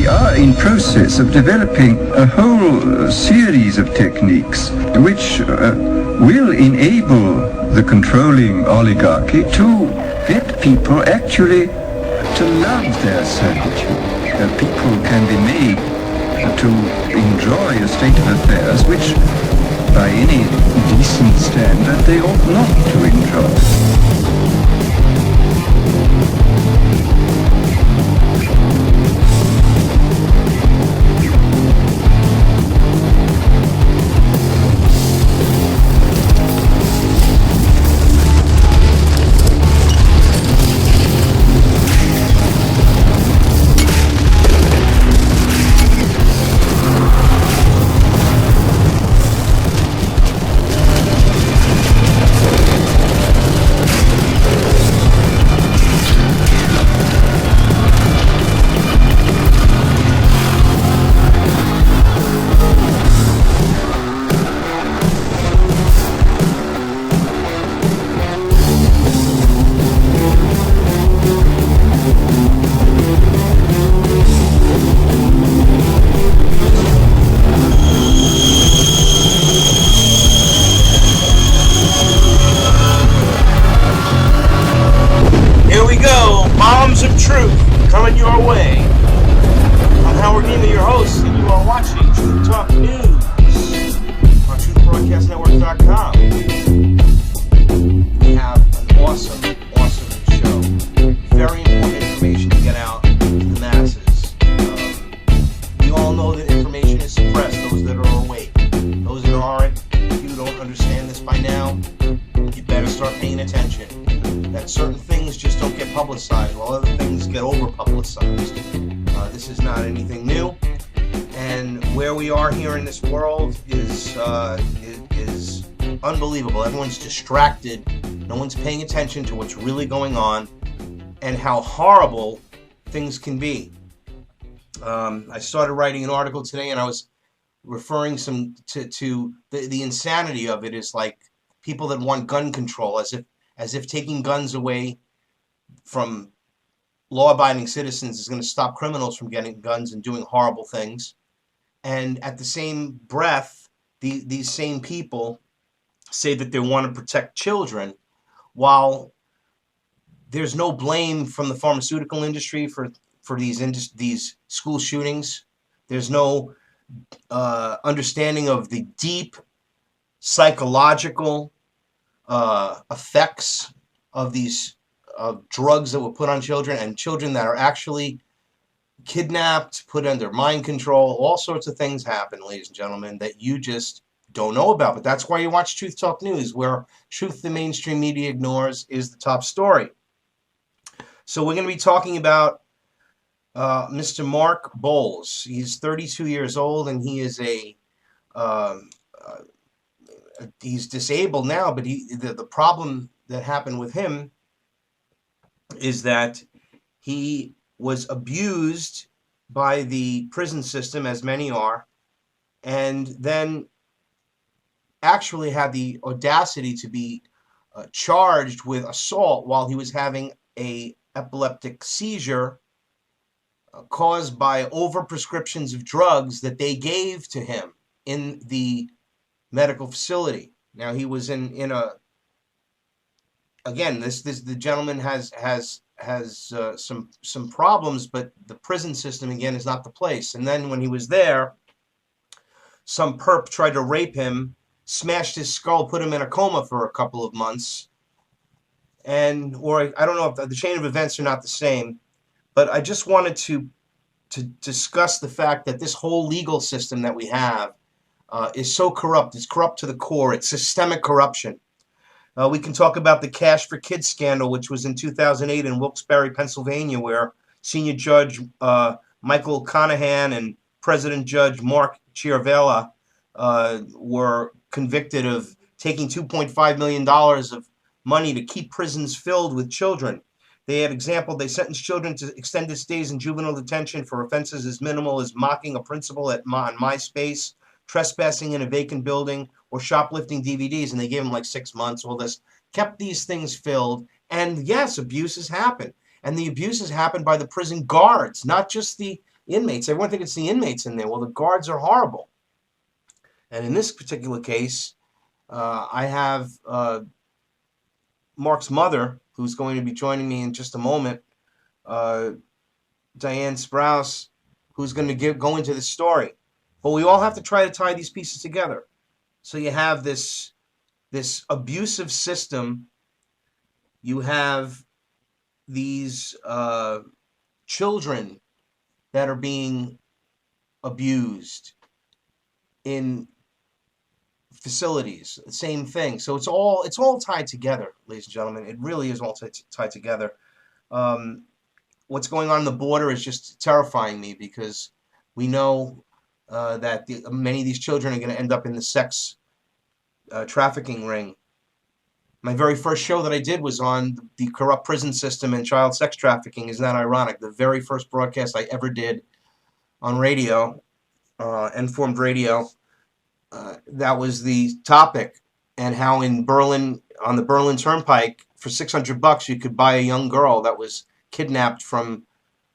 are in process of developing a whole series of techniques which will enable the controlling oligarchy to get people actually to love their servitude. People can be made to enjoy a state of affairs which, by any decent standard, they ought not to enjoy. Unbelievable. Everyone's distracted. No one's paying attention to what's really going on and how horrible things can be. I started writing an article today, and I was referring to the insanity of it is like people that want gun control, as if taking guns away from law-abiding citizens is going to stop criminals from getting guns and doing horrible things. And at the same breath, these same people say that they want to protect children, while there's no blame from the pharmaceutical industry for these school shootings. There's no understanding of the deep psychological effects of these drugs that were put on children, and children that are actually kidnapped, put under mind control. All sorts of things happen, ladies and gentlemen, that you just don't know about. But that's why you watch Truth Talk News, where truth the mainstream media ignores is the top story. So we're going to be talking about Mr. Mark Bowles. He's 32 years old, and he is he's disabled now, but the problem that happened with him is that he was abused by the prison system, as many are, and then actually had the audacity to be charged with assault while he was having a epileptic seizure caused by overprescriptions of drugs that they gave to him in the medical facility. Now, he was in a, again, the gentleman has some problems, but the prison system, again, is not the place. And then when he was there, some perp tried to rape him, smashed his skull, put him in a coma for a couple of months. Or I don't know if the chain of events are not the same, but I just wanted to discuss the fact that this whole legal system that we have is so corrupt. It's corrupt to the core. It's systemic corruption. We can talk about the Cash for Kids scandal, which was in 2008 in Wilkes-Barre, Pennsylvania, where Senior Judge Michael Conahan and President Judge Mark Chiarvella were convicted of taking $2.5 million of money to keep prisons filled with children. They sentenced children to extended stays in juvenile detention for offenses as minimal as mocking a principal on MySpace, trespassing in a vacant building, or shoplifting DVDs, and they gave them like 6 months. All this kept these things filled, and yes, abuses happen, and the abuses happen by the prison guards, not just the inmates. Everyone thinks it's the inmates in there. Well, the guards are horrible. And in this particular case, I have Mark's mother, who's going to be joining me in just a moment, Diane Sprouse, who's going to go into this story. But we all have to try to tie these pieces together. So you have this abusive system. You have these children that are being abused in facilities. Same thing. So it's all tied together, ladies and gentlemen. It really is all tied together. What's going on the border is just terrifying me, because we know that many of these children are going to end up in the sex trafficking ring. My very first show that I did was on the corrupt prison system and child sex trafficking. Isn't that ironic? The very first broadcast I ever did on radio, Informed Radio, that was the topic, and how in Berlin, on the Berlin Turnpike, for $600 you could buy a young girl that was kidnapped from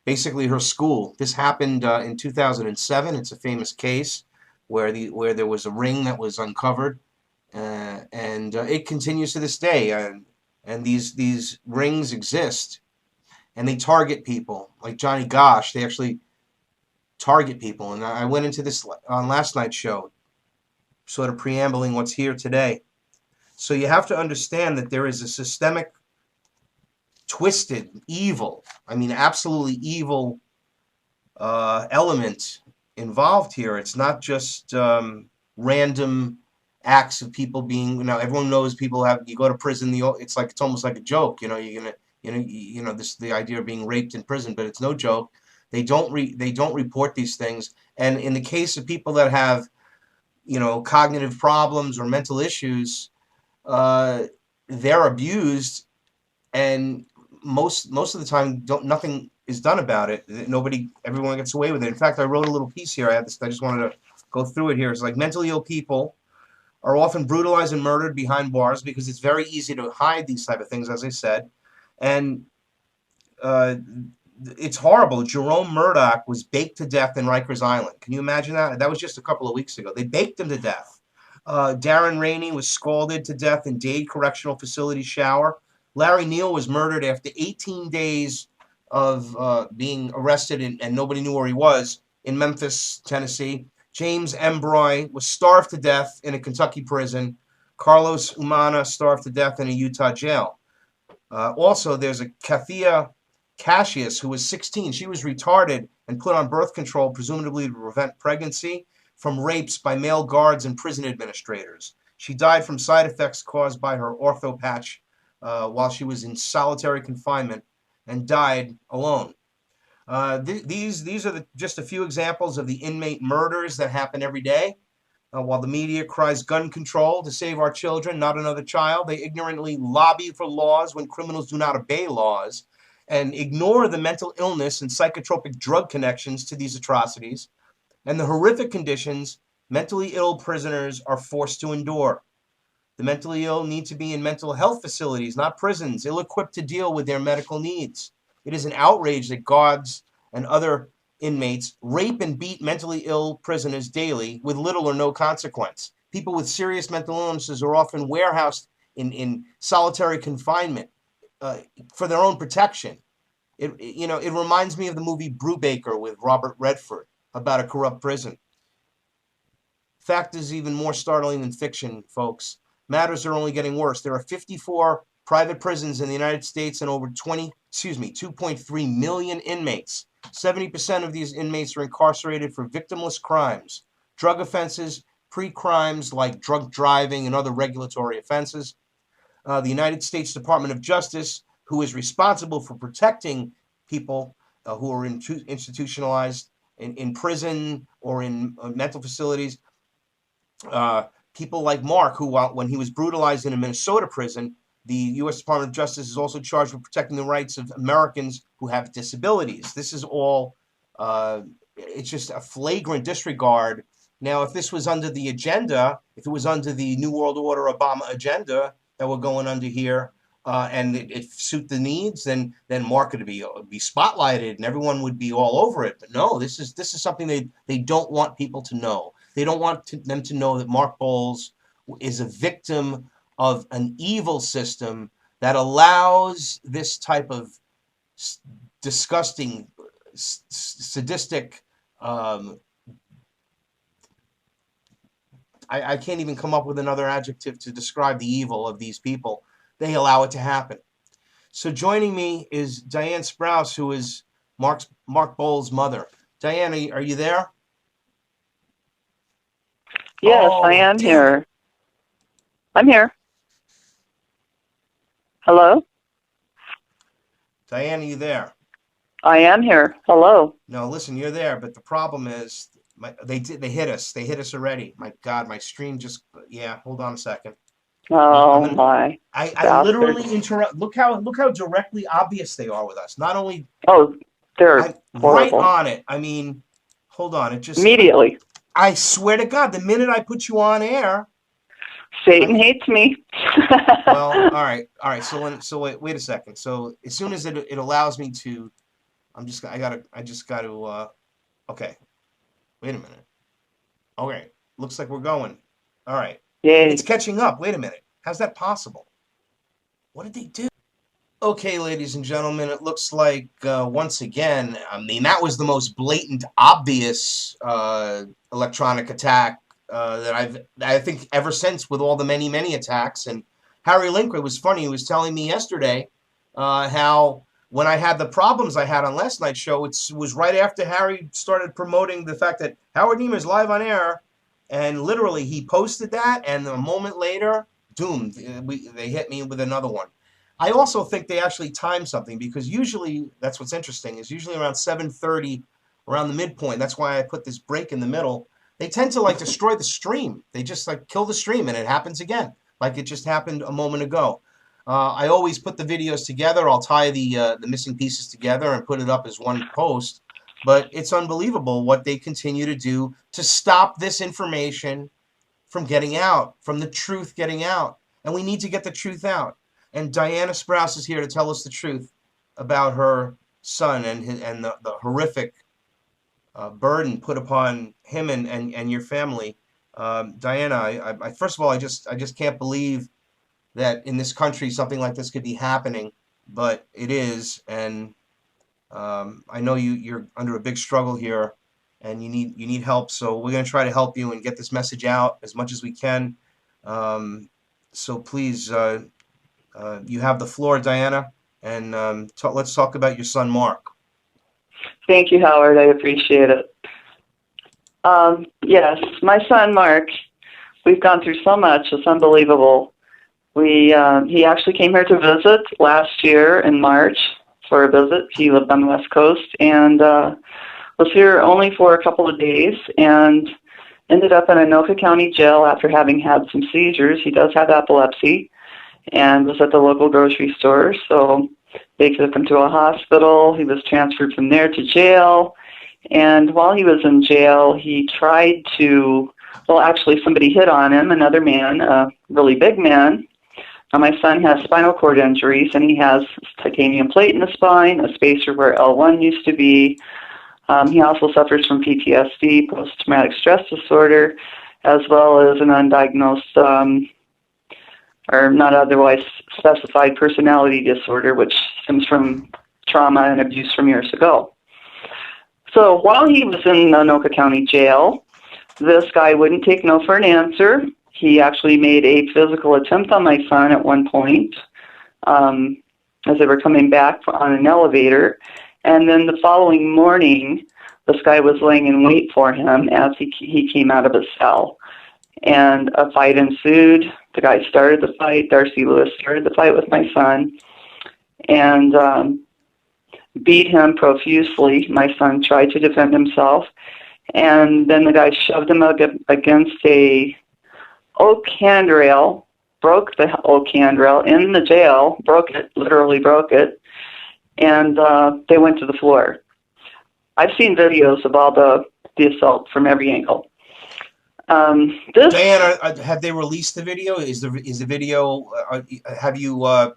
basically her school. This happened in 2007. It's a famous case where there was a ring that was uncovered, and it continues to this day. And these rings exist, and they target people like Johnny Gosh. They actually target people, and I went into this on last night's show, sort of preambling what's here today. So you have to understand that there is a systemic, twisted, evil, I mean absolutely evil element involved here. It's not just random acts of people being, everyone knows people you go to prison, it's almost like a joke, the idea of being raped in prison, but it's no joke. They don't report these things. And in the case of people that have, cognitive problems or mental issues, they're abused, and most of the time nothing is done about it. Everyone gets away with it. In fact, I wrote a little piece here. I just wanted to go through it here. It's like, mentally ill people are often brutalized and murdered behind bars because it's very easy to hide these type of things, as I said. And it's horrible. Jerome Murdoch was baked to death in Rikers Island. Can you imagine that? That was just a couple of weeks ago. They baked him to death. Darren Rainey was scalded to death in Dade Correctional Facility shower. Larry Neal was murdered after 18 days of being arrested, and nobody knew where he was, in Memphis, Tennessee. James Embroy was starved to death in a Kentucky prison. Carlos Umana starved to death in a Utah jail. Also, there's a Kathia Cassius, who was 16. She was retarded and put on birth control, presumably to prevent pregnancy, from rapes by male guards and prison administrators. She died from side effects caused by her ortho patch while she was in solitary confinement, and died alone. These are just a few examples of the inmate murders that happen every day. While the media cries gun control to save our children, not another child, they ignorantly lobby for laws when criminals do not obey laws, and ignore the mental illness and psychotropic drug connections to these atrocities, and the horrific conditions mentally ill prisoners are forced to endure. The mentally ill need to be in mental health facilities, not prisons, ill-equipped to deal with their medical needs. It is an outrage that guards and other inmates rape and beat mentally ill prisoners daily with little or no consequence. People with serious mental illnesses are often warehoused in solitary confinement for their own protection. It reminds me of the movie Brubaker with Robert Redford about a corrupt prison. Fact is even more startling than fiction, folks. Matters are only getting worse. There are 54 private prisons in the United States and over 2.3 million inmates. 70% of these inmates are incarcerated for victimless crimes, drug offenses, pre-crimes like drunk driving and other regulatory offenses. The United States Department of Justice, who is responsible for protecting people who are institutionalized in prison or in mental facilities, people like Mark, who when he was brutalized in a Minnesota prison, the U.S. Department of Justice is also charged with protecting the rights of Americans who have disabilities. This is all, it's just a flagrant disregard. Now, if this was under the agenda, if it was under the New World Order Obama agenda that we're going under here, and it suit the needs, then Mark would be spotlighted and everyone would be all over it. But no, this is something they don't want people to know. They don't want them to know that Mark Bowles is a victim of an evil system that allows this type of disgusting, sadistic. I can't even come up with another adjective to describe the evil of these people. They allow it to happen. So joining me is Diane Sprouse, who is Mark Bowles' mother. Diane, are you there? Yes, I am here. I'm here. Hello? Diane, are you there? I am here. Hello. No, listen, you're there, but the problem is they hit us. They hit us already. My God, my stream just, yeah, hold on a second. Oh my. I literally interrupt. Look how directly obvious they are with us. Not only they're right horrible. on it. I mean, hold on. It just immediately. I swear to God, the minute I put you on air, Satan hates me. Well, all right. So wait a second. So as soon as it allows me to, okay. Wait a minute. Okay. Looks like we're going. All right. Yay. It's catching up. Wait a minute. How's that possible? What did they do? Okay, ladies and gentlemen, it looks like once again, I mean, that was the most blatant, obvious electronic attack that I think ever since, with all the many attacks. And Harry Linkwood was funny. He was telling me yesterday how when I had the problems I had on last night's show, it was right after Harry started promoting the fact that Howard Neiman's live on air, and literally he posted that, and a moment later, doomed. They hit me with another one. I also think they actually timed something, because usually, that's what's interesting, is usually around 7:30, around the midpoint. That's why I put this break in the middle. They tend to like destroy the stream. They just like kill the stream, and it happens again, like it just happened a moment ago. I always put the videos together. I'll tie the missing pieces together and put it up as one post. But it's unbelievable what they continue to do to stop this information from getting out, from the truth getting out. And we need to get the truth out. And Diana Sprouse is here to tell us the truth about her son and the horrific burden put upon him and your family. Diana, I first of all, I just can't believe that in this country something like this could be happening, but it is. And I know you're under a big struggle here, and you need help. So we're going to try to help you and get this message out as much as we can. So please. You have the floor, Diana, and let's talk about your son, Mark. Thank you, Howard. I appreciate it. Yes, my son, Mark, we've gone through so much. It's unbelievable. He actually came here to visit last year in March for a visit. He lived on the West Coast and was here only for a couple of days and ended up in Anoka County Jail after having had some seizures. He does have epilepsy, and was at the local grocery store. So they took him to a hospital. He was transferred from there to jail. And while he was in jail, he tried to, well, actually somebody hit on him, another man, a really big man. Now, my son has spinal cord injuries, and he has titanium plate in the spine, a spacer where L1 used to be. He also suffers from PTSD, post-traumatic stress disorder, as well as an undiagnosed or not otherwise specified personality disorder, which stems from trauma and abuse from years ago. So while he was in Anoka County Jail, this guy wouldn't take no for an answer. He actually made a physical attempt on my son at one point as they were coming back on an elevator. And then the following morning, this guy was laying in wait for him as he came out of his cell. And a fight ensued. The guy started the fight. Darcy Lewis started the fight with my son and beat him profusely. My son tried to defend himself. And then the guy shoved him against a oak handrail, broke the oak handrail in the jail, broke it, literally broke it, and they went to the floor. I've seen videos of all the assault from every angle. Diana, have they released the video? Is the video? Have you